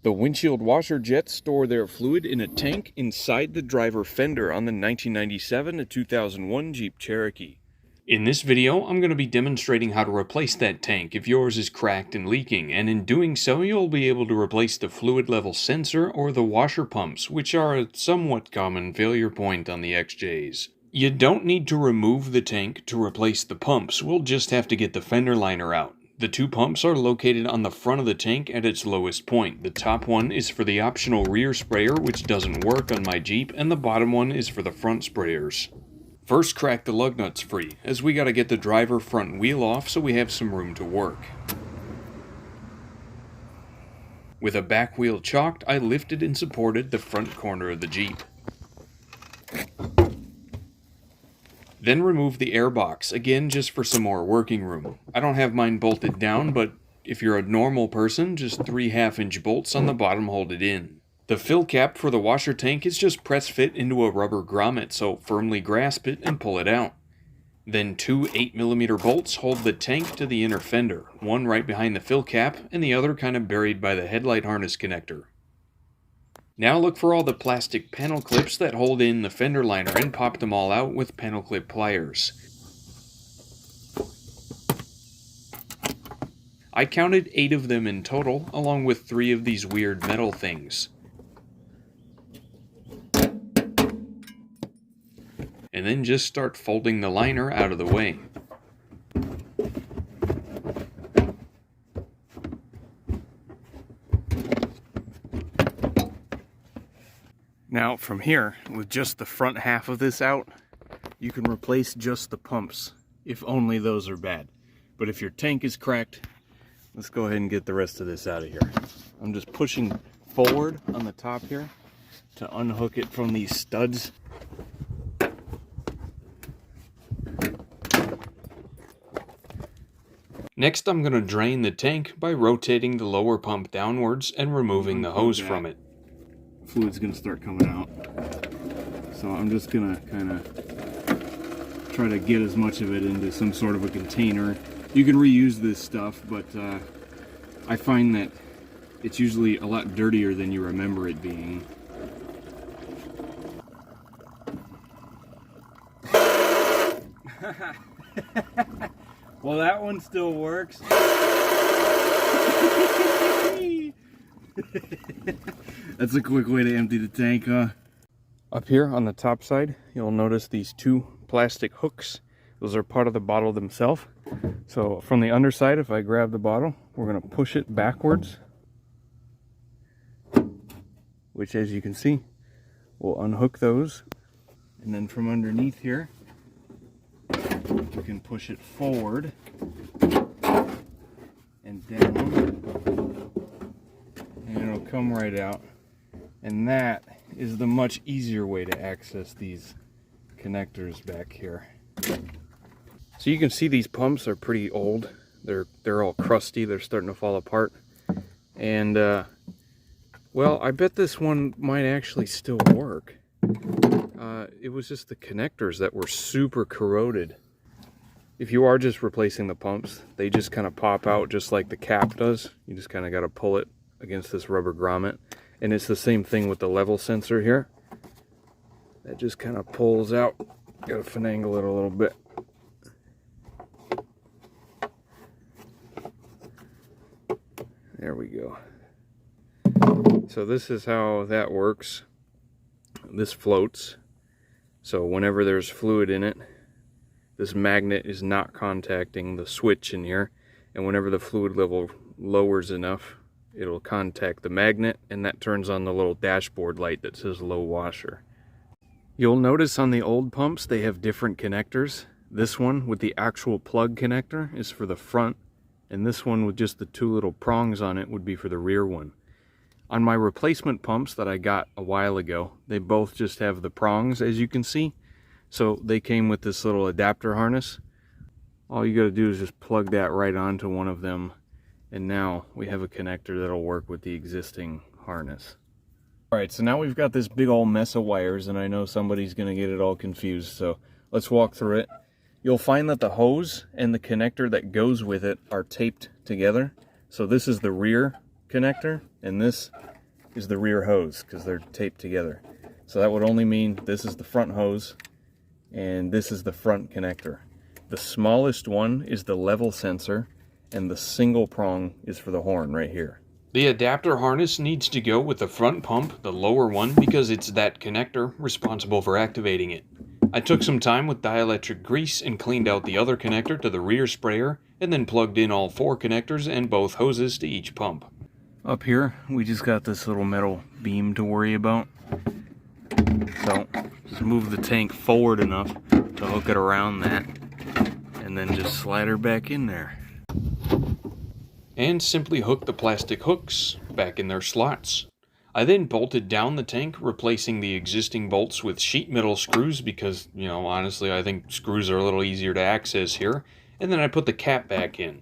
The windshield washer jets store their fluid in a tank inside the driver fender on the 1997 to 2001 Jeep Cherokee. In this video, I'm going to be demonstrating how to replace that tank if yours is cracked and leaking, and in doing so, you'll be able to replace the fluid level sensor or the washer pumps, which are a somewhat common failure point on the XJs. You don't need to remove the tank to replace the pumps, we'll just have to get the fender liner out. The two pumps are located on the front of the tank at its lowest point. The top one is for the optional rear sprayer, which doesn't work on my Jeep, and the bottom one is for the front sprayers. First, crack the lug nuts free, as we gotta get the driver front wheel off so we have some room to work. With a back wheel chalked, I lifted and supported the front corner of the Jeep. Then remove the airbox, again just for some more working room. I don't have mine bolted down, but if you're a normal person, just 3 1/2-inch bolts on the bottom hold it in. The fill cap for the washer tank is just press fit into a rubber grommet, so firmly grasp it and pull it out. Then 2 8mm bolts hold the tank to the inner fender, one right behind the fill cap and the other kind of buried by the headlight harness connector. Now look for all the plastic panel clips that hold in the fender liner and pop them all out with panel clip pliers. I counted 8 of them in total, along with 3 of these weird metal things. And then just start folding the liner out of the way. Now from here, with just the front half of this out, you can replace just the pumps, if only those are bad. But if your tank is cracked, let's go ahead and get the rest of this out of here. I'm just pushing forward on the top here to unhook it from these studs. Next, I'm going to drain the tank by rotating the lower pump downwards and removing the hose from it. Fluid's going to start coming out. So I'm just going to kind of try to get as much of it into some sort of a container. You can reuse this stuff, but I find that it's usually a lot dirtier than you remember it being. Well, that one still works. That's a quick way to empty the tank, huh? Up here on the top side, you'll notice these 2 plastic hooks. Those are part of the bottle themselves. So from the underside, if I grab the bottle, we're going to push it backwards, which, as you can see, will unhook those. And then from underneath here, we can push it forward and down, and it'll come right out. And that is the much easier way to access these connectors back here. So you can see these pumps are pretty old. They're all crusty. They're starting to fall apart. And well, I bet this one might actually still work. It was just the connectors that were super corroded. If you are just replacing the pumps, they just kind of pop out just like the cap does. You just kind of got to pull it against this rubber grommet. And it's the same thing with the level sensor here. That just kind of pulls out. Got to finagle it a little bit. There we go. So this is how that works. This floats. So whenever there's fluid in it, this magnet is not contacting the switch in here. And whenever the fluid level lowers enough, it'll contact the magnet, and that turns on the little dashboard light that says low washer. You'll notice on the old pumps they have different connectors. This one with the actual plug connector is for the front, and this one with just the 2 little prongs on it would be for the rear one. On my replacement pumps that I got a while ago, they both just have the prongs, as you can see. So they came with this little adapter harness. All you gotta do is just plug that right onto one of them, and now we have a connector that'll work with the existing harness. Alright, so now we've got this big old mess of wires, and I know somebody's gonna get it all confused, so let's walk through it. You'll find that the hose and the connector that goes with it are taped together. So this is the rear connector, and this is the rear hose because they're taped together. So that would only mean this is the front hose and this is the front connector. The smallest one is the level sensor and the single prong is for the horn right here. The adapter harness needs to go with the front pump, the lower one, because it's that connector responsible for activating it. I took some time with dielectric grease and cleaned out the other connector to the rear sprayer, and then plugged in all 4 connectors and both hoses to each pump. Up here, we just got this little metal beam to worry about. So, just move the tank forward enough to hook it around that, and then just slide her back in there. And simply hook the plastic hooks back in their slots. I then bolted down the tank, replacing the existing bolts with sheet metal screws because, you know, honestly, I think screws are a little easier to access here. And then I put the cap back in.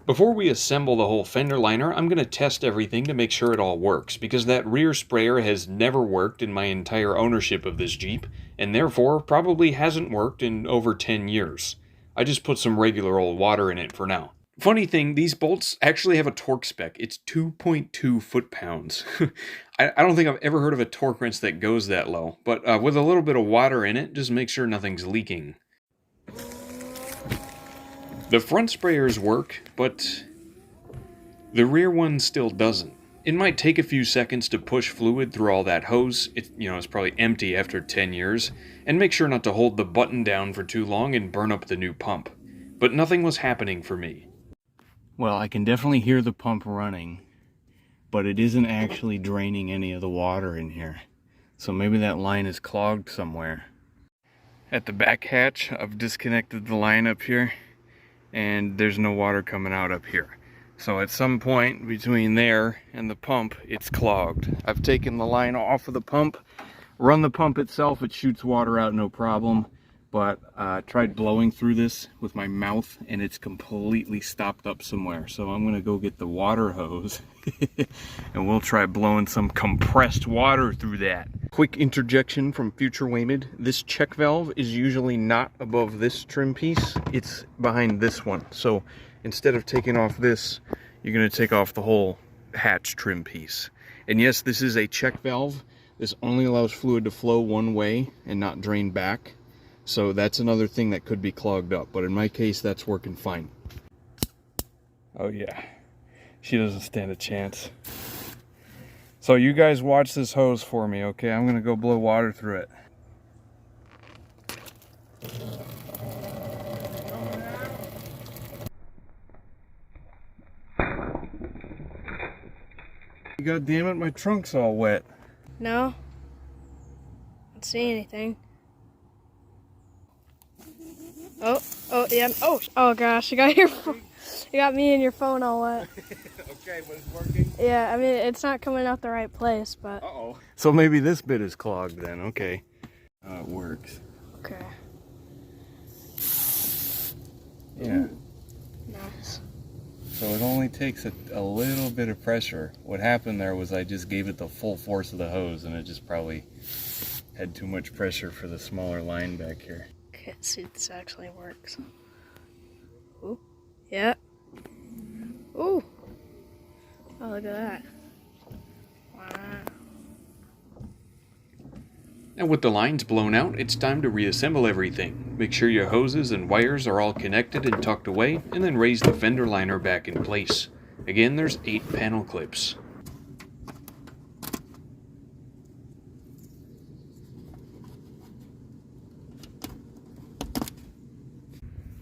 Before we assemble the whole fender liner, I'm going to test everything to make sure it all works, because that rear sprayer has never worked in my entire ownership of this Jeep, and therefore probably hasn't worked in over 10 years. I just put some regular old water in it for now. Funny thing, these bolts actually have a torque spec. It's 2.2 foot-pounds. I don't think I've ever heard of a torque wrench that goes that low, but with a little bit of water in it, just make sure nothing's leaking. The front sprayers work, but the rear one still doesn't. It might take a few seconds to push fluid through all that hose. It's probably empty after 10 years, and make sure not to hold the button down for too long and burn up the new pump. But nothing was happening for me. Well, I can definitely hear the pump running, but it isn't actually draining any of the water in here. So maybe that line is clogged somewhere. At the back hatch, I've disconnected the line up here, and there's no water coming out up here. So at some point between there and the pump, it's clogged. I've taken the line off of the pump, run the pump itself, it shoots water out no problem. But I tried blowing through this with my mouth and it's completely stopped up somewhere. So I'm gonna go get the water hose and we'll try blowing some compressed water through that. Quick interjection from future Waymid. This check valve is usually not above this trim piece. It's behind this one. So instead of taking off this, you're gonna take off the whole hatch trim piece. And yes, this is a check valve. This only allows fluid to flow one way and not drain back. So that's another thing that could be clogged up, but in my case, that's working fine. Oh yeah, she doesn't stand a chance. So you guys watch this hose for me, okay? I'm gonna go blow water through it. God damn it, my trunk's all wet. No, I don't see anything. Oh, yeah. Oh gosh, you got me and your phone all wet. Okay, but it's working? Yeah, I mean, it's not coming out the right place, but... Uh-oh. So maybe this bit is clogged then, okay. It works. Okay. Yeah. Nice. So it only takes a little bit of pressure. What happened there was I just gave it the full force of the hose and it just probably had too much pressure for the smaller line back here. Okay, let's see if this actually works. Ooh. Yeah. Ooh. Oh, look at that. Wow. And with the lines blown out, it's time to reassemble everything. Make sure your hoses and wires are all connected and tucked away, and then raise the fender liner back in place. Again, there's 8 panel clips.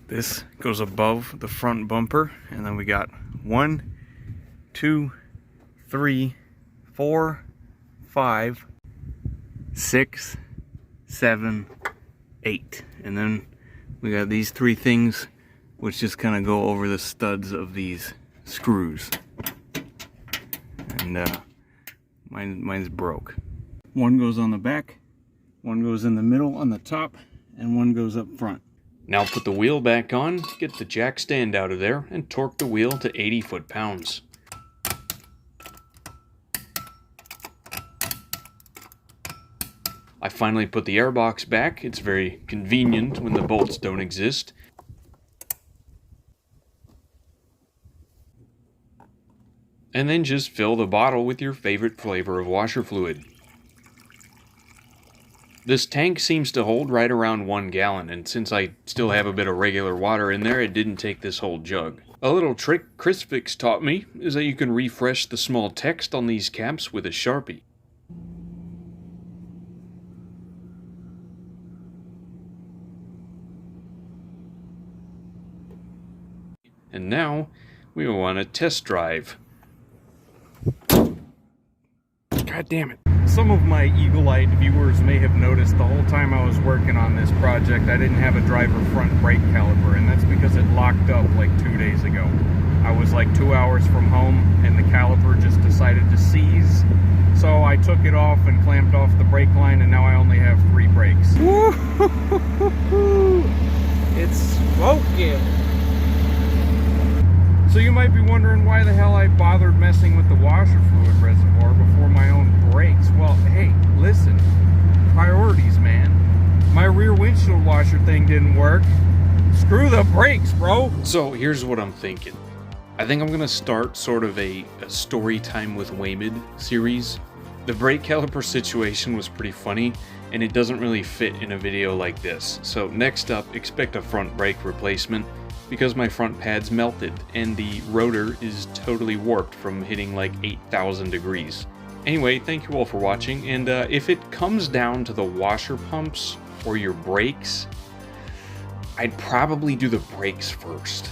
This goes above the front bumper, and then we got 1, 2, 3, 4, 5, 6, 7, 8. And then we got these 3 things which just kind of go over the studs of these screws. And mine's broke. One goes on the back, one goes in the middle on the top, and one goes up front. Now put the wheel back on, get the jack stand out of there, and torque the wheel to 80 foot-pounds. I finally put the airbox back. It's very convenient when the bolts don't exist. and then just fill the bottle with your favorite flavor of washer fluid. This tank seems to hold right around 1 gallon, and since I still have a bit of regular water in there, it didn't take this whole jug. A little trick Chrisfix taught me is that you can refresh the small text on these caps with a Sharpie. And now, we will want to test drive. God damn it. Some of my eagle-eyed viewers may have noticed the whole time I was working on this project I didn't have a driver front brake caliper, and that's because it locked up like 2 days ago. I was like 2 hours from home and the caliper just decided to seize, so I took it off and clamped off the brake line, and now I only have 3 brakes. It's smoking! So you might be wondering why the hell I bothered messing with the washer fluid reservoir before my own brakes. Well, hey, listen, priorities, man. My rear windshield washer thing didn't work. Screw the brakes, bro. So here's what I'm thinking. I think I'm gonna start sort of a story time with Waymid series. The brake caliper situation was pretty funny, and it doesn't really fit in a video like this. So next up, expect a front brake replacement, because my front pads melted and the rotor is totally warped from hitting like 8,000 degrees. Anyway, thank you all for watching, and if it comes down to the washer pumps or your brakes, I'd probably do the brakes first.